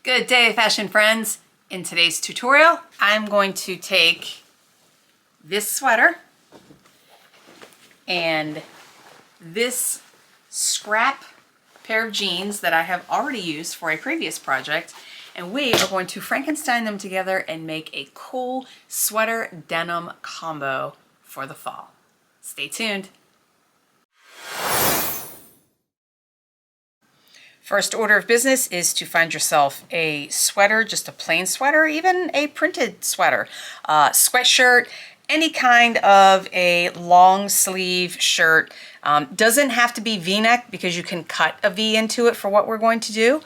Good day, fashion friends. In today's tutorial, I'm going to take this sweater and this scrap pair of jeans that I have already used for a previous project, and we are going to Frankenstein them together and make a cool sweater denim combo for the fall. Stay tuned. First order of business is to find yourself a sweater, just a plain sweater, even a printed sweater, sweatshirt, any kind of a long sleeve shirt. Doesn't have to be V-neck because you can cut a V into it for what we're going to do.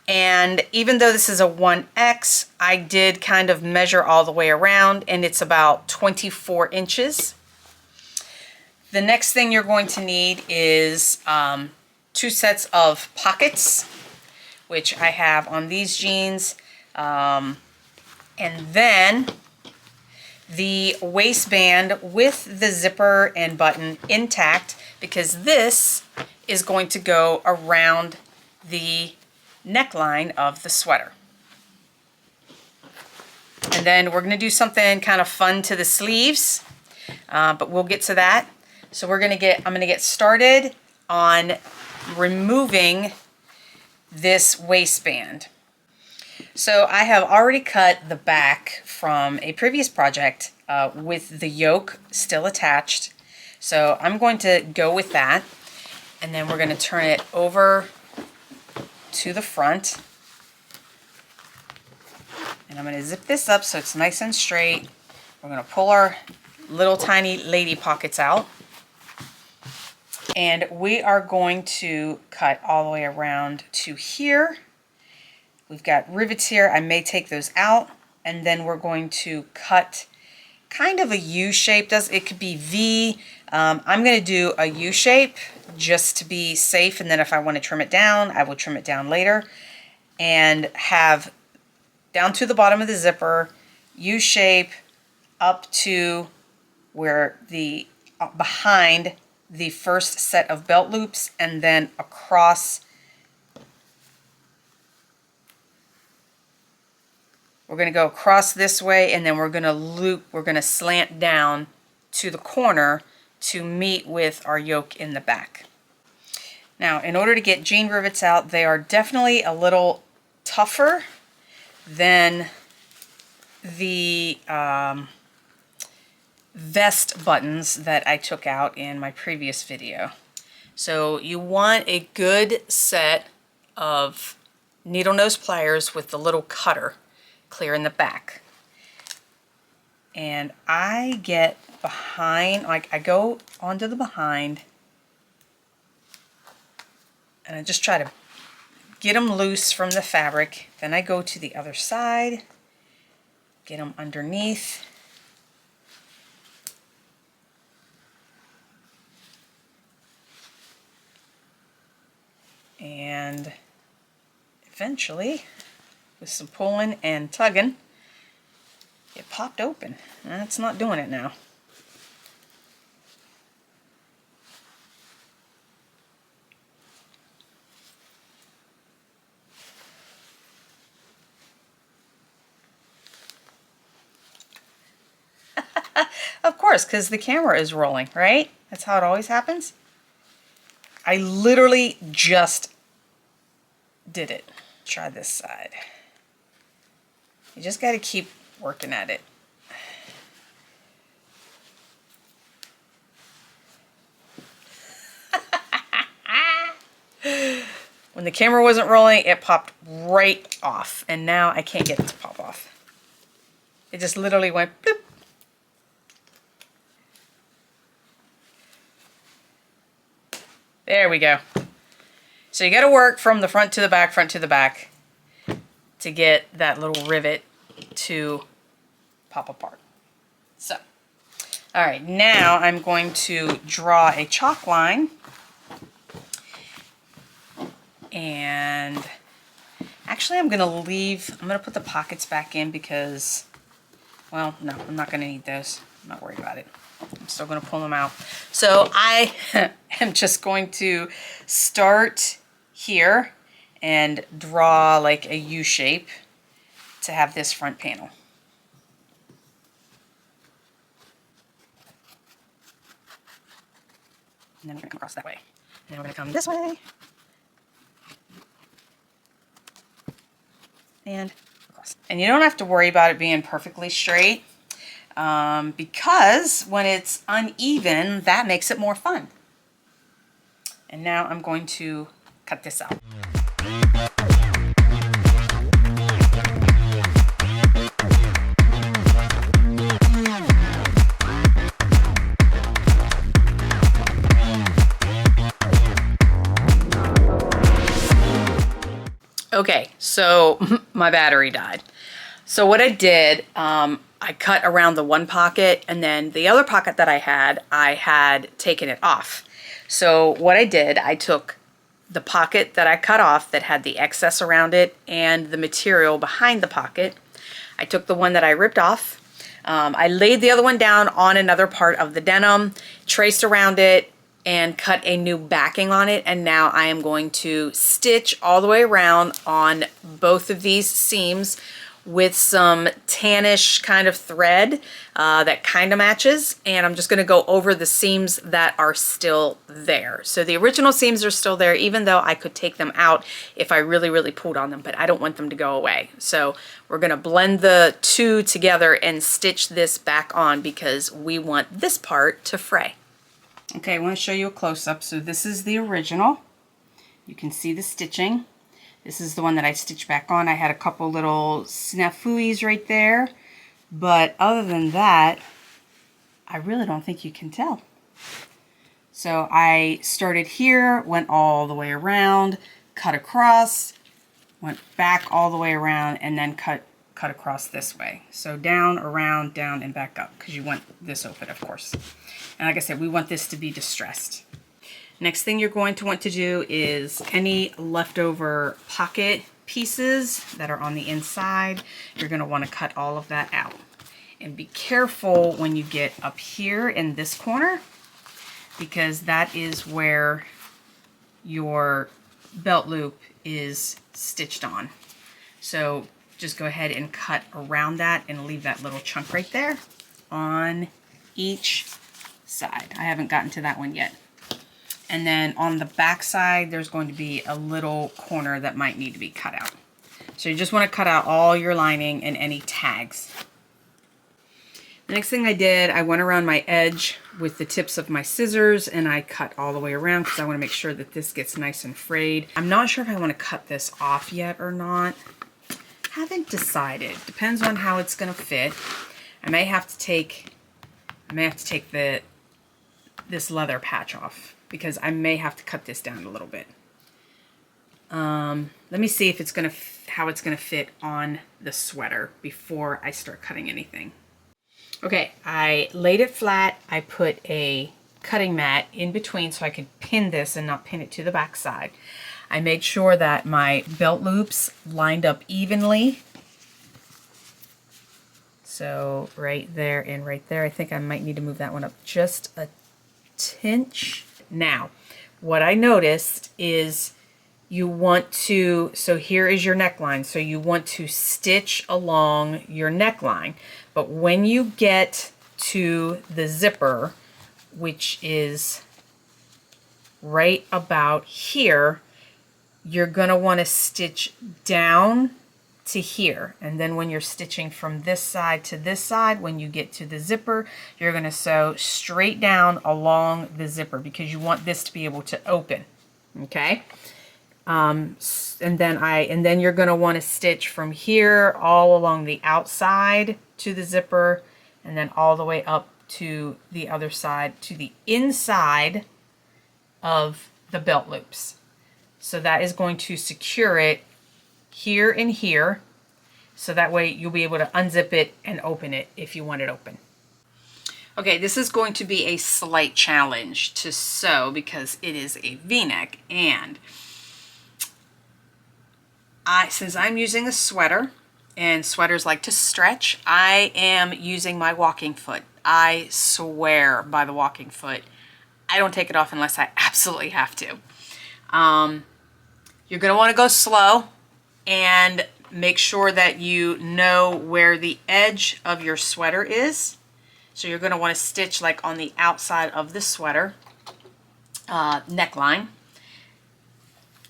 And even though this is a 1X, I did kind of measure all the way around and it's about 24 inches. The next thing you're going to need is 2 sets of pockets, which I have on these jeans, and then the waistband with the zipper and button intact, because this is going to go around the neckline of the sweater. And then we're going to do something kind of fun to the sleeves, but we'll get to that. So I'm going to get started on removing this waistband. So I have already cut the back from a previous project with the yoke still attached. So I'm going to go with that, and then we're going to turn it over to the front. And I'm going to zip this up so it's nice and straight. We're going to pull our little tiny lady pockets out. And we are going to cut all the way around to here. We've got rivets here. I may take those out. And then we're going to cut kind of a U shape. It could be V. I'm going to do a U shape just to be safe. And then if I want to trim it down, I will trim it down later. And have down to the bottom of the zipper, U shape up to where the behind the first set of belt loops, and then across. We're going to go across this way, and then we're going to slant down to the corner to meet with our yoke in the back. Now, in order to get jean rivets out, they are definitely a little tougher than the vest buttons that I took out in my previous video. So you want a good set of needle nose pliers with the little cutter clear in the back. And I get behind, like I go onto the behind, and I just try to get them loose from the fabric. Then I go to the other side, get them underneath. And eventually, with some pulling and tugging, it popped open. It's not doing it now. Of course, because the camera is rolling, right? That's how it always happens. I literally just did it. Try this side. You just got to keep working at it. When the camera wasn't rolling, it popped right off, and now I can't get it to pop off. It just literally went bloop. There we go. So you got to work from the front to the back, to get that little rivet to pop apart. So, all right, now I'm going to draw a chalk line. And actually I'm going to put the pockets back in because, well, no, I'm not going to need those. I'm not worried about it. I'm still going to pull them out. So I am just going to start here and draw like a U shape to have this front panel. And then we're going to come across that way. And then we're going to come this way. And across. And you don't have to worry about it being perfectly straight because when it's uneven, that makes it more fun. And now I'm going to cut this out. Okay, so my battery died. So what I did, I cut around the one pocket, and then the other pocket that I had taken it off. So what I did, I took the pocket that I cut off that had the excess around it and the material behind the pocket. I took the one that I ripped off. I laid the other one down on another part of the denim, traced around it, and cut a new backing on it. And now I am going to stitch all the way around on both of these seams with some tannish kind of thread that kind of matches. And I'm just going to go over the seams that are still there. So the original seams are still there, even though I could take them out if I really, really pulled on them, but I don't want them to go away. So we're going to blend the two together and stitch this back on because we want this part to fray. Okay, I want to show you a close-up. So this is the original. You can see the stitching. This is the one that I stitched back on. I had a couple little snafus right there. But other than that, I really don't think you can tell. So I started here, went all the way around, cut across, went back all the way around, and then cut across this way. So down, around, down, and back up, because you want this open, of course. And like I said, we want this to be distressed. Next thing you're going to want to do is any leftover pocket pieces that are on the inside, you're going to want to cut all of that out. And be careful when you get up here in this corner, because that is where your belt loop is stitched on. So just go ahead and cut around that and leave that little chunk right there on each side. I haven't gotten to that one yet. And then on the back side, there's going to be a little corner that might need to be cut out. So you just want to cut out all your lining and any tags. The next thing I did, I went around my edge with the tips of my scissors and I cut all the way around because I want to make sure that this gets nice and frayed. I'm not sure if I want to cut this off yet or not. Haven't decided. Depends on how it's going to fit. I may have to take this leather patch off because I may have to cut this down a little bit. Let me see if it's going to how it's going to fit on the sweater before I start cutting anything. Okay, I laid it flat. I put a cutting mat in between so I could pin this and not pin it to the back side. I made sure that my belt loops lined up evenly. So right there and right there. I think I might need to move that one up just a tinch. Now, what I noticed is you want to, so here is your neckline. So you want to stitch along your neckline. But when you get to the zipper, which is right about here, you're going to want to stitch down to here. And then when you're stitching from this side to this side, when you get to the zipper, you're going to sew straight down along the zipper because you want this to be able to open. Okay? And then you're going to want to stitch from here all along the outside to the zipper and then all the way up to the other side to the inside of the belt loops. So that is going to secure it here and here, so that way you'll be able to unzip it and open it if you want it open. Okay, this is going to be a slight challenge to sew because it is a V-neck, and since I'm using a sweater and sweaters like to stretch, I am using my walking foot. I swear by the walking foot. I don't take it off unless I absolutely have to. You're going to want to go slow and make sure that you know where the edge of your sweater is. So you're going to want to stitch like on the outside of the sweater neckline.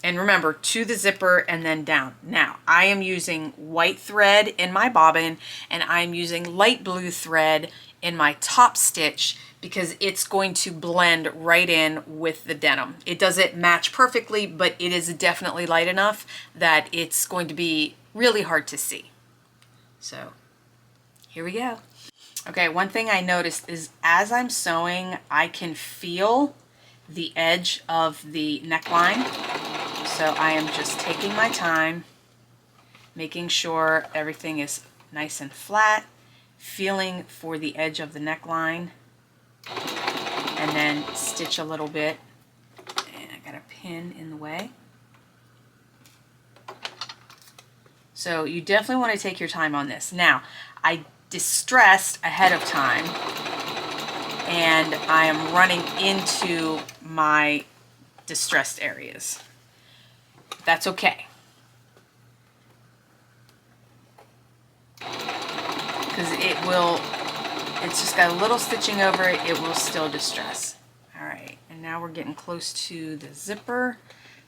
And remember, to the zipper and then down. Now, I am using white thread in my bobbin, and I'm using light blue thread in my top stitch because it's going to blend right in with the denim. It doesn't match perfectly, but it is definitely light enough that it's going to be really hard to see. So here we go. Okay, one thing I noticed is as I'm sewing, I can feel the edge of the neckline. So I am just taking my time, making sure everything is nice and flat, feeling for the edge of the neckline, and then stitch a little bit. And I got a pin in the way. So you definitely want to take your time on this. Now, I distressed ahead of time, and I am running into my distressed areas. That's okay. Because it's just got a little stitching over it, it will still distress. All right, and now we're getting close to the zipper.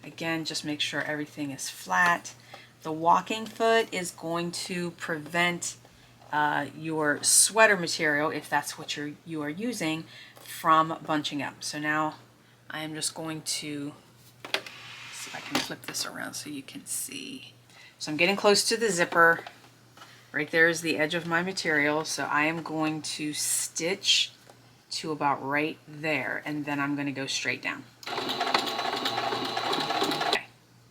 Again, just make sure everything is flat. The walking foot is going to prevent your sweater material, if that's what you are using, from bunching up. So now I am just going to see if I can flip this around so you can see. So I'm getting close to the zipper. Right there is the edge of my material. So I am going to stitch to about right there, and then I'm going to go straight down. Okay.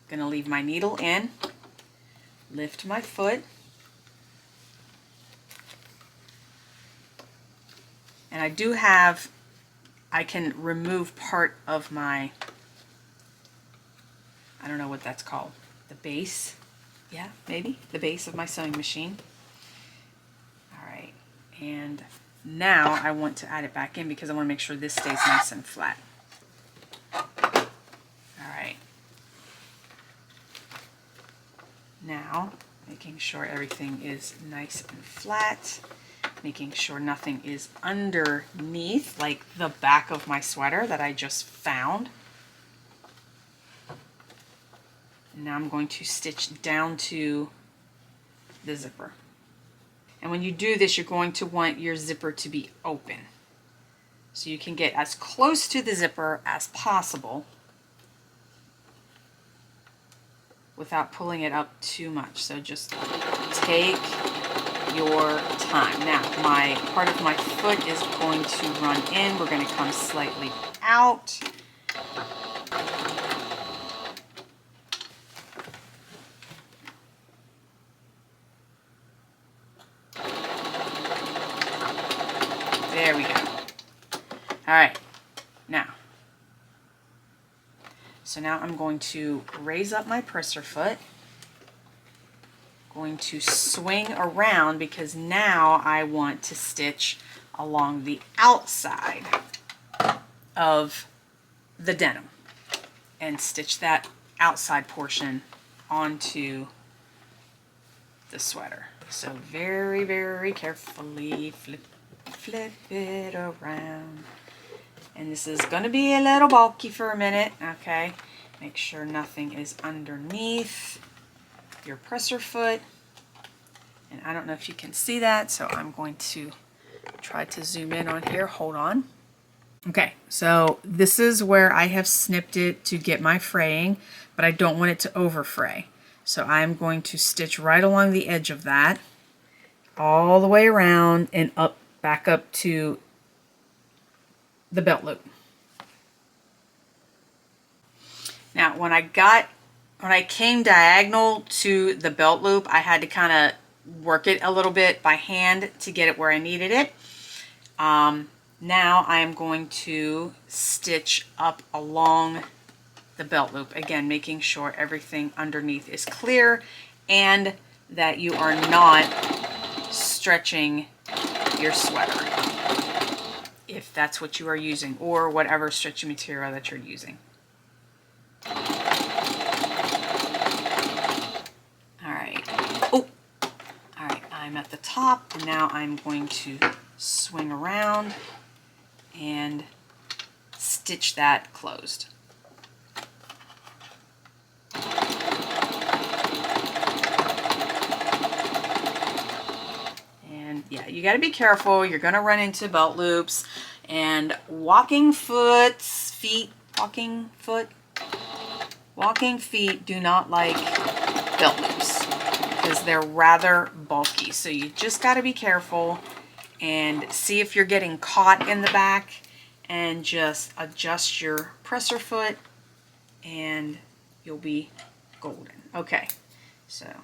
Going to leave my needle in, lift my foot, and I can remove part of my, I don't know what that's called, the base. Yeah, maybe the base of my sewing machine. All right, and now I want to add it back in because I want to make sure this stays nice and flat. All right. Now, making sure everything is nice and flat, making sure nothing is underneath, like the back of my sweater that I just found. Now I'm going to stitch down to the zipper. And when you do this, you're going to want your zipper to be open. So you can get as close to the zipper as possible without pulling it up too much. So just take your time. Now, part of my foot is going to run in. We're going to come slightly out. There we go. All right, now, so now I'm going to raise up my presser foot, going to swing around because now I want to stitch along the outside of the denim and stitch that outside portion onto the sweater. So very, very carefully flip it around. And this is going to be a little bulky for a minute, okay? Make sure nothing is underneath your presser foot. And I don't know if you can see that, so I'm going to try to zoom in on here. Hold on. Okay, so this is where I have snipped it to get my fraying, but I don't want it to over fray. So I'm going to stitch right along the edge of that, all the way around and up, back up to the belt loop. Now, when I came diagonal to the belt loop, I had to kind of work it a little bit by hand to get it where I needed it. Now I am going to stitch up along the belt loop, again making sure everything underneath is clear and that you are not stretching your sweater, if that's what you are using, or whatever stretchy material that you're using. I'm at the top, and now I'm going to swing around and stitch that closed. And yeah, you got to be careful. You're going to run into belt loops, and walking feet do not like belt loops because they're rather bulky. So you just got to be careful and see if you're getting caught in the back, and just adjust your presser foot and you'll be golden. Okay, so I'm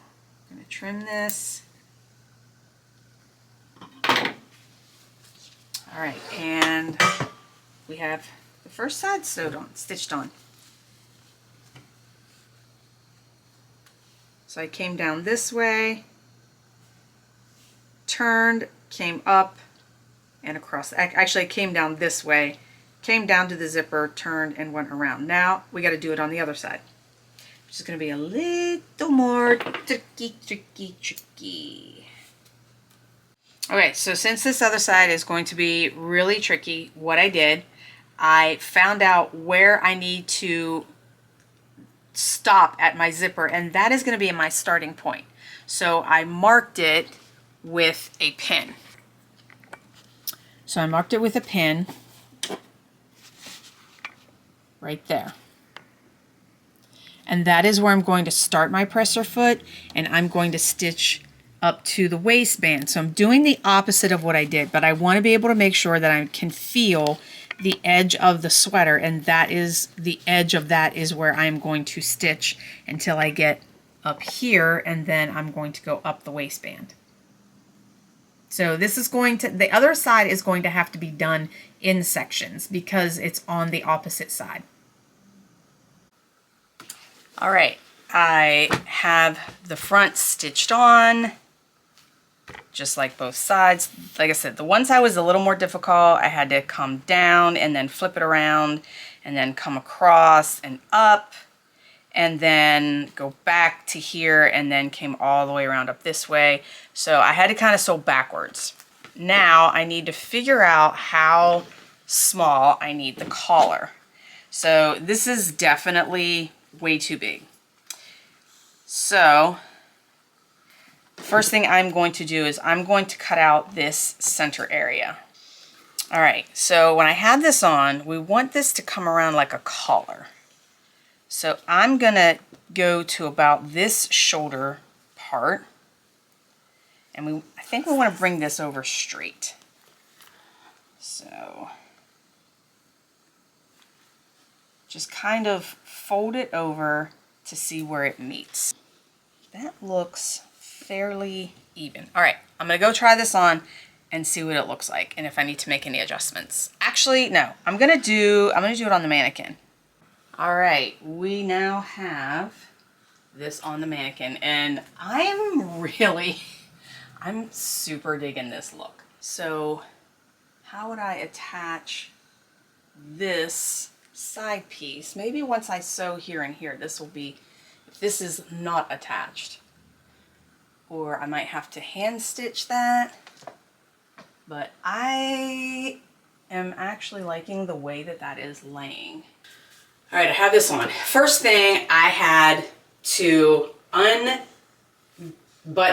going to trim this. All right, and we have the first side stitched on. So I came down this way, turned, came up and across. Actually, I came down this way, came down to the zipper, turned, and went around. Now we got to do it on the other side, which is going to be a little more tricky. Okay, so since this other side is going to be really tricky, what I did, I found out where I need to stop at my zipper, and that is going to be my starting point. So I marked it with a pin. So I marked it with a pin right there. And that is where I'm going to start my presser foot, and I'm going to stitch up to the waistband. So I'm doing the opposite of what I did, but I want to be able to make sure that I can feel the edge of the sweater, and that is the edge of that is where I'm going to stitch until I get up here, and then I'm going to go up the waistband. So this is going to, the other side is going to have to be done in sections because it's on the opposite side. All right, I have the front stitched on, just like both sides. Like I said, the one side was a little more difficult. I had to come down and then flip it around and then come across and up and then go back to here and then came all the way around up this way. So I had to kind of sew backwards. Now I need to figure out how small I need the collar. So this is definitely way too big. So the first thing I'm going to do is I'm going to cut out this center area. All right, so when I have this on, we want this to come around like a collar. So I'm gonna go to about this shoulder part, and I think we want to bring this over straight. So just kind of fold it over to see where it meets. That looks fairly even. All right, I'm gonna go try this on and see what it looks like and if I need to make any adjustments. Actually, no, I'm gonna do it on the mannequin. All right, we now have this on the mannequin, and I'm super digging this look. So how would I attach this side piece? Maybe once I sew here and here, this will be, if this is not attached. Or I might have to hand stitch that. But I am actually liking the way that that is laying. All right, I have this on. First thing, I had to unbutton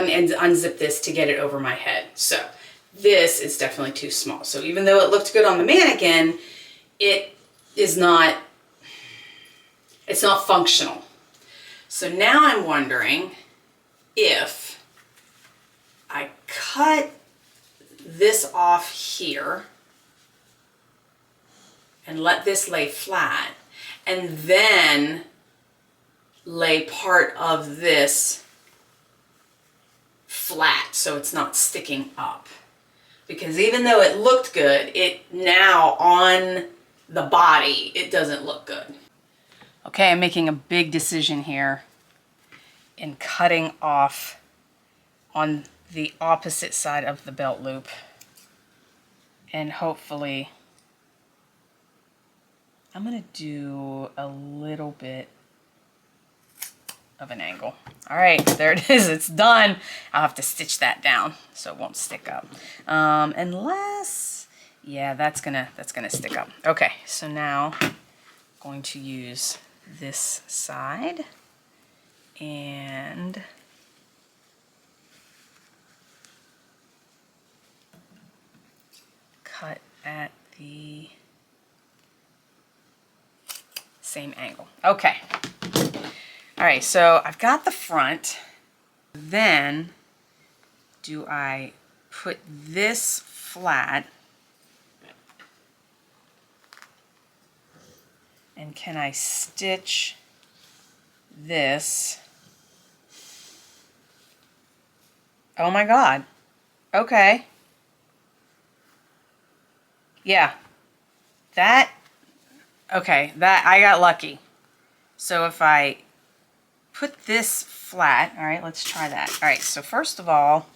and unzip this to get it over my head. So this is definitely too small. So even though it looked good on the mannequin, it's not functional. So now I'm wondering if I cut this off here and let this lay flat, and then lay part of this flat so it's not sticking up. Because even though it looked good, it now on the body, it doesn't look good. Okay, I'm making a big decision here in cutting off on the opposite side of the belt loop, and hopefully I'm gonna do a little bit of an angle. All right, there it is, it's done. I'll have to stitch that down so it won't stick up. Unless, yeah, that's gonna stick up. Okay, so now I'm going to use this side and cut at the same angle. Okay. All right, so I've got the front. Then do I put this flat? And can I stitch this? Oh my God. Okay. Yeah. Okay, that I got lucky. So if I put this flat, all right, let's try that. All right, so first of all,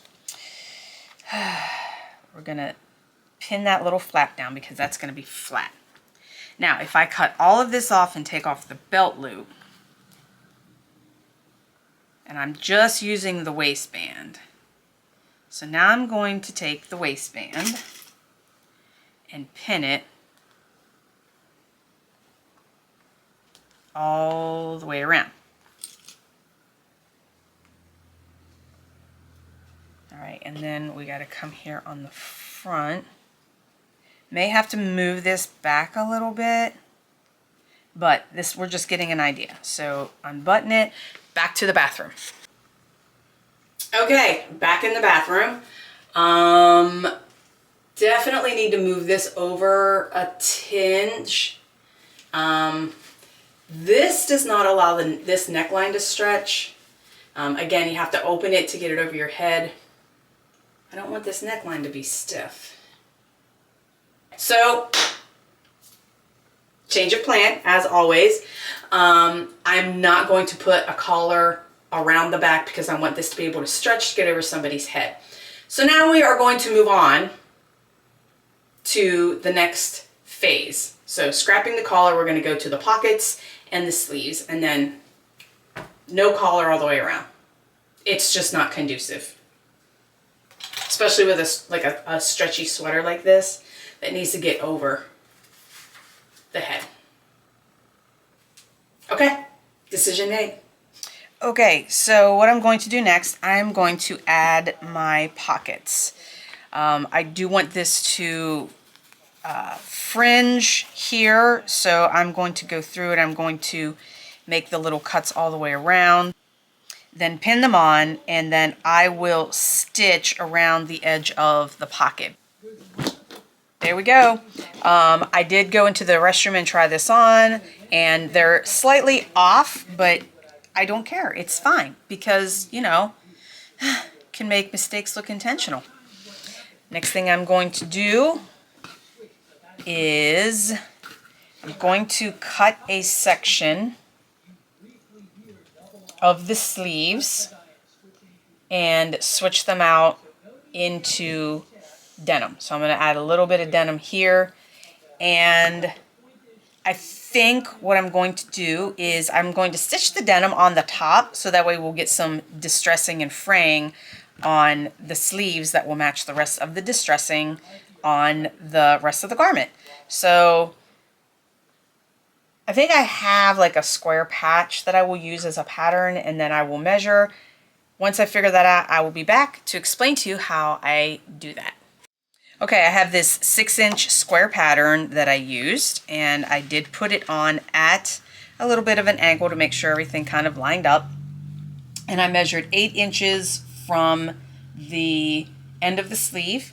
we're gonna pin that little flap down because that's gonna be flat. Now, if I cut all of this off and take off the belt loop, and I'm just using the waistband. So now I'm going to take the waistband and pin it all the way around. All right, and then we got to come here on the front. May have to move this back a little bit, but this, we're just getting an idea. So unbutton it, back to the bathroom. Okay, back in the bathroom. Definitely need to move this over a tinge. This does not allow this neckline to stretch. Again, you have to open it to get it over your head. I don't want this neckline to be stiff. So, change of plan, as always. I'm not going to put a collar around the back because I want this to be able to stretch to get over somebody's head. So now we are going to move on to the next phase. So scrapping the collar, we're going to go to the pockets and the sleeves, and then no collar all the way around. It's just not conducive. Especially with a stretchy sweater like this that needs to get over the head. Okay, decision made. Okay, so what I'm going to do next, I'm going to add my pockets. I do want this to fringe here, so I'm going to go through it. I'm going to make the little cuts all the way around, then pin them on, and then I will stitch around the edge of the pocket. There we go. I did go into the restroom and try this on, and they're slightly off, but I don't care. It's fine because, you know, can make mistakes look intentional. Next thing I'm going to do is I'm going to cut a section of the sleeves and switch them out into denim. So I'm going to add a little bit of denim here, and I think what I'm going to do is I'm going to stitch the denim on the top so that way we'll get some distressing and fraying on the sleeves that will match the rest of the distressing on the rest of the garment. So I think I have like a square patch that I will use as a pattern, and then I will measure. Once I figure that out, I will be back to explain to you how I do that. Okay, I have this 6-inch square pattern that I used, and I did put it on at a little bit of an angle to make sure everything kind of lined up. And I measured 8 inches from the end of the sleeve,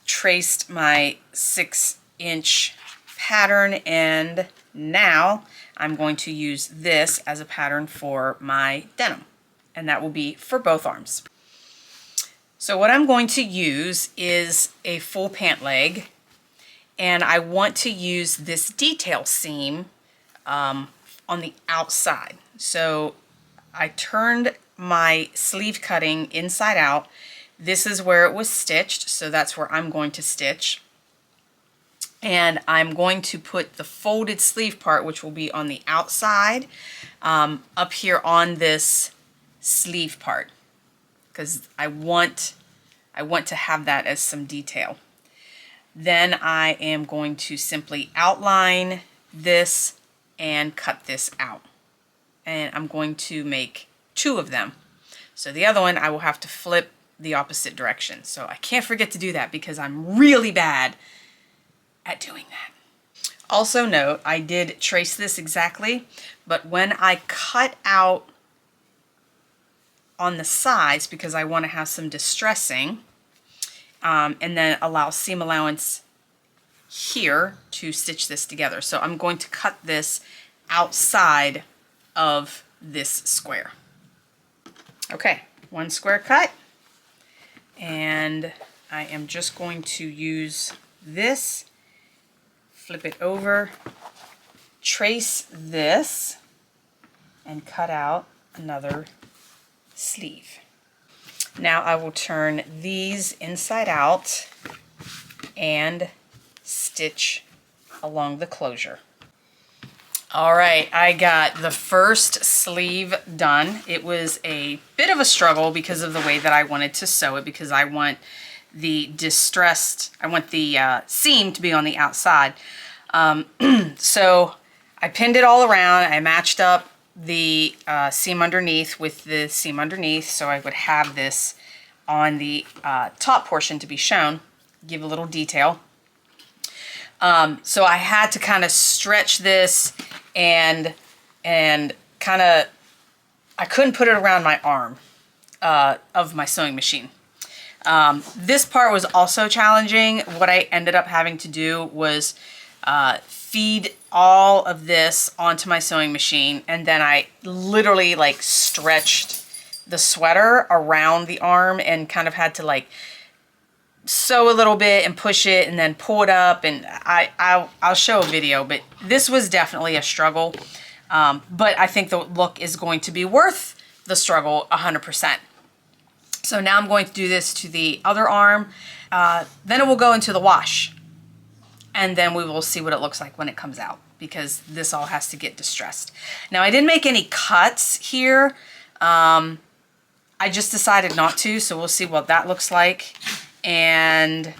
traced my 6-inch pattern, and now I'm going to use this as a pattern for my denim, and that will be for both arms. So what I'm going to use is a full pant leg, and I want to use this detail seam on the outside. So I turned my sleeve cutting inside out. This is where it was stitched, so that's where I'm going to stitch. And I'm going to put the folded sleeve part, which will be on the outside, up here on this sleeve part, because I want to have that as some detail. Then I am going to simply outline this and cut this out. And I'm going to make 2 of them. So the other one I will have to flip the opposite direction. So I can't forget to do that because I'm really bad at doing that. Also note, I did trace this exactly, but when I cut out on the sides, because I want to have some distressing, and then allow seam allowance here to stitch this together. So I'm going to cut this outside of this square. Okay, 1 square cut, and I am just going to use this, flip it over, trace this, and cut out another sleeve. Now I will turn these inside out and stitch along the closure. All right, I got the first sleeve done. It was a bit of a struggle because of the way that I wanted to sew it, because I want the seam to be on the outside. So I pinned it all around. I matched up the seam underneath with the seam underneath, so I would have this on the top portion to be shown, give a little detail. So I had to kind of stretch this and kind of, I couldn't put it around my arm of my sewing machine. This part was also challenging. What I ended up having to do was feed all of this onto my sewing machine, and then I literally like stretched the sweater around the arm and kind of had to like sew a little bit and push it and then pull it up, and I'll show a video, but this was definitely a struggle, but I think the look is going to be worth the struggle 100%. So now I'm going to do this to the other arm, then it will go into the wash, and then we will see what it looks like when it comes out, because this all has to get distressed. Now I didn't make any cuts here. I just decided not to, so we'll see what that looks like. And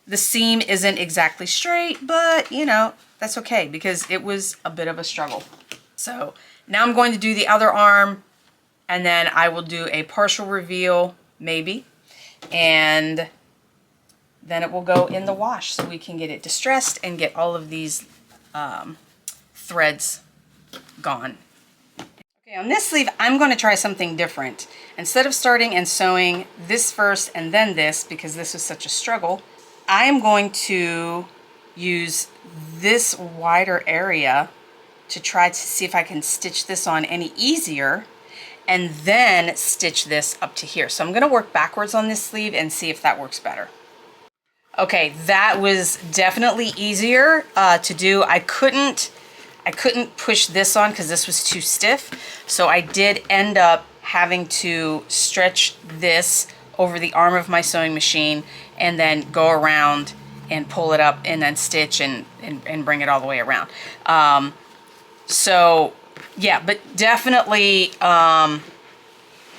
the seam isn't exactly straight, but you know, that's okay because it was a bit of a struggle. So now I'm going to do the other arm, and then I will do a partial reveal maybe, and then it will go in the wash so we can get it distressed and get all of these threads gone. Okay, on this sleeve, I'm going to try something different. Instead of starting and sewing this first and then this, because this was such a struggle, I am going to use this wider area to try to see if I can stitch this on any easier, and then stitch this up to here. So I'm going to work backwards on this sleeve and see if that works better. Okay, that was definitely easier to do. I couldn't push this on because this was too stiff, so I did end up having to stretch this over the arm of my sewing machine and then go around and pull it up and then stitch and bring it all the way around. So yeah, but definitely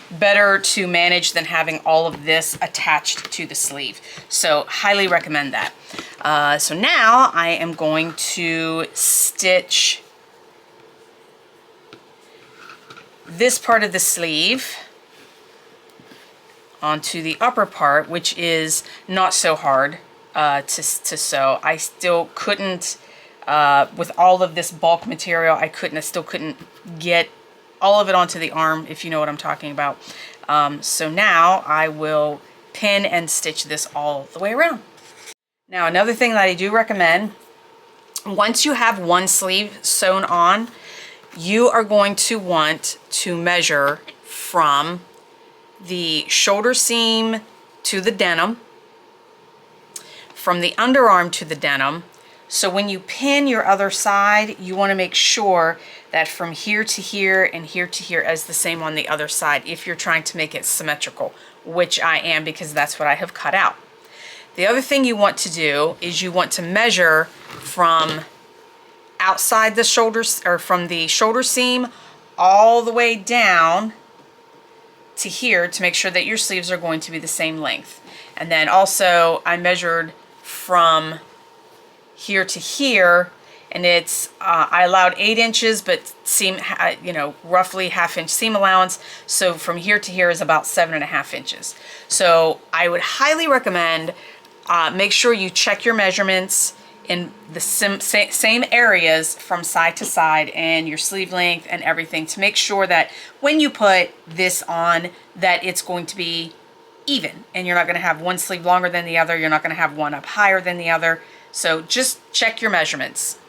better to manage than having all of this attached to the sleeve. So highly recommend that. So now I am going to stitch this part of the sleeve onto the upper part, which is not so hard to sew. I still couldn't, with all of this bulk material, I still couldn't get all of it onto the arm, if you know what I'm talking about. So now I will pin and stitch this all the way around. Now another thing that I do recommend, once you have one sleeve sewn on, you are going to want to measure from the shoulder seam to the denim, from the underarm to the denim. So when you pin your other side, you want to make sure that from here to here and here to here is the same on the other side if you're trying to make it symmetrical, which I am because that's what I have cut out. The other thing you want to do is you want to measure from outside the shoulders, or from the shoulder seam all the way down to here to make sure that your sleeves are going to be the same length. And then also I measured from here to here, and it's I allowed 8 inches, but seam, you know, roughly ½ inch seam allowance. So from here to here is about 7.5 inches. So I would highly recommend make sure you check your measurements in the same areas from side to side, and your sleeve length and everything, to make sure that when you put this on that it's going to be even, and you're not going to have one sleeve longer than the other. You're not going to have one up higher than the other. So just check your measurements.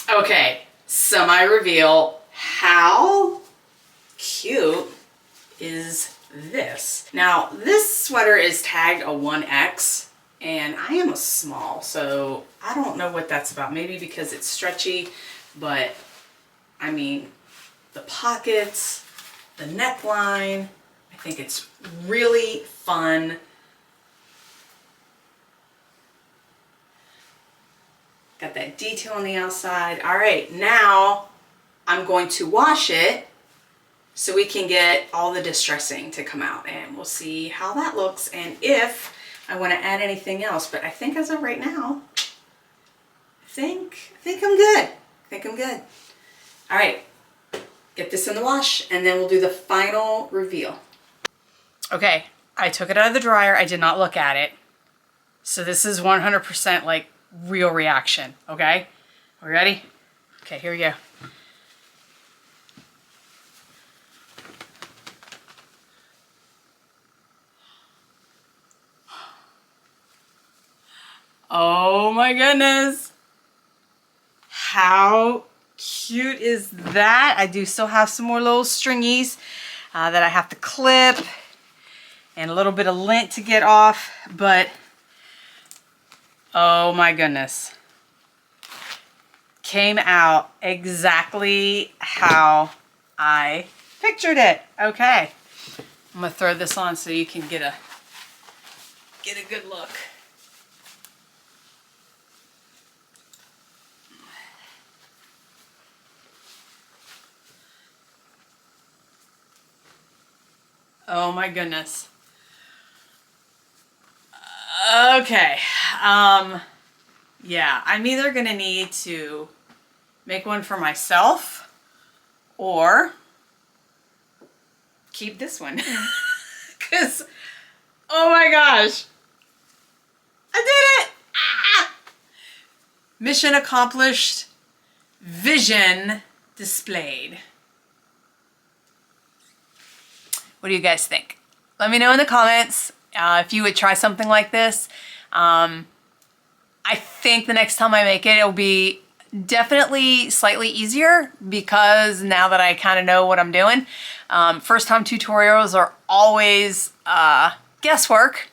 Okay, so my reveal. How cute is this? Now, this sweater is tagged a 1X, and I am a small, so I don't know what that's about. Maybe because it's stretchy, but I mean, the pockets, the neckline, I think it's really fun. Got that detail on the outside. All right, now I'm going to wash it so we can get all the distressing to come out, and we'll see how that looks and if I want to add anything else. But I think as of right now, I think I'm good. I think I'm good. All right, get this in the wash, and then we'll do the final reveal. Okay, I took it out of the dryer. I did not look at it. So this is 100% like real reaction, okay? Are we ready? Okay, here we go. Oh my goodness. How cute is that? I do still have some more little stringies that I have to clip, and a little bit of lint to get off, but oh my goodness. Came out exactly how I pictured it. Okay. I'm gonna throw this on so you can get a good look. Oh my goodness. Okay. Yeah, I'm either gonna need to make one for myself or keep this one. Because, oh my gosh, I did it! Ah! Mission accomplished, vision displayed. What do you guys think? Let me know in the comments if you would try something like this. I think the next time I make it, it'll be definitely slightly easier, because now that I kind of know what I'm doing. First time tutorials are always guesswork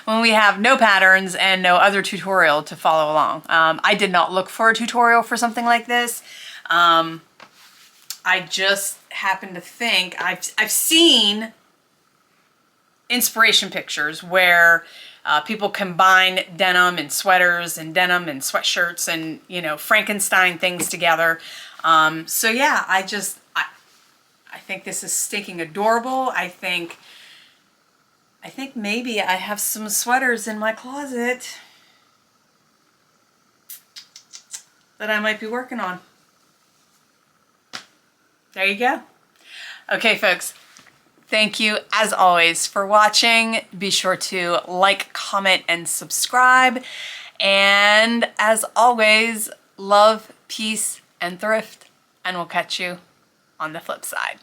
when we have no patterns and no other tutorial to follow along. I did not look for a tutorial for something like this. I just happened to think I've seen inspiration pictures where people combine denim and sweaters and denim and sweatshirts and, you know, Frankenstein things together. So yeah, I think this is stinking adorable. I think maybe I have some sweaters in my closet that I might be working on. There you go. Okay, folks. Thank you, as always, for watching. Be sure to like, comment, and subscribe. And as always, love, peace, and thrift. And we'll catch you on the flip side.